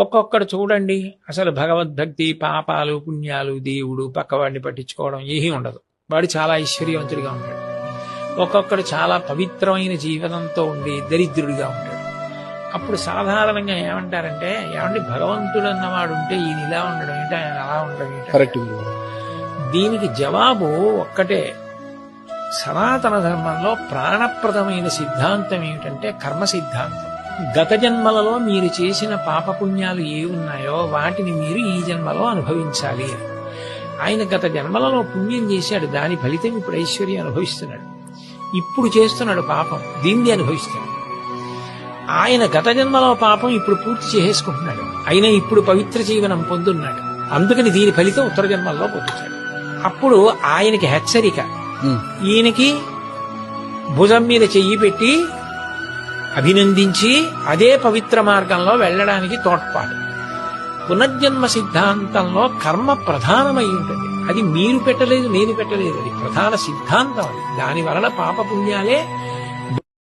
ఒక్కొక్కడు చూడండి అసలు భగవద్భక్తి, పాపాలు, పుణ్యాలు, దేవుడు, పక్కవాడిని పట్టించుకోవడం ఏమీ ఉండదు. వాడు చాలా ఐశ్వర్యవంతుడిగా ఉంటాడు. ఒక్కొక్కడు చాలా పవిత్రమైన జీవనంతో ఉండి దరిద్రుడిగా ఉంటాడు. అప్పుడు సాధారణంగా ఏమంటారంటే, ఏమండి భగవంతుడు అన్నవాడు ఉంటే ఈయన ఇలా ఉండడం ఏంటి, ఆయన అలా ఉండడం ఏంటి? దీనికి జవాబు ఒక్కటే. సనాతన ధర్మంలో ప్రాణప్రదమైన సిద్ధాంతం ఏమిటంటే కర్మ సిద్ధాంతం. గత జన్మలలో మీరు చేసిన పాపపుణ్యాలు ఏ ఉన్నాయో వాటిని మీరు ఈ జన్మలో అనుభవించాలి అని. ఆయన గత జన్మలలో పుణ్యం చేశాడు, దాని ఫలితం ఇప్పుడు ఐశ్వర్యం అనుభవిస్తున్నాడు. ఇప్పుడు చేస్తున్నాడు పాపం, దీన్ని అనుభవిస్తున్నాడు. ఆయన గత జన్మలో పాపం ఇప్పుడు పూర్తి చేసేసుకుంటున్నాడు, అయినా ఇప్పుడు పవిత్ర జీవనం పొందున్నాడు. అందుకని దీని ఫలితం ఉత్తర జన్మల్లో పొందుతాడు. అప్పుడు ఆయనకి హెచ్చరిక, ఈయనకి భుజం మీద చెయ్యి పెట్టి అభినందించి అదే పవిత్ర మార్గంలో వెళ్ళడానికి తోడ్పాటు. పునర్జన్మ సిద్ధాంతంలో కర్మ ప్రధానమై ఉంటుంది. అది మీరు పెట్టలేదు, నేను పెట్టలేదు, అది ప్రధాన సిద్ధాంతం. అది దాని వలన పాపపుణ్యాలే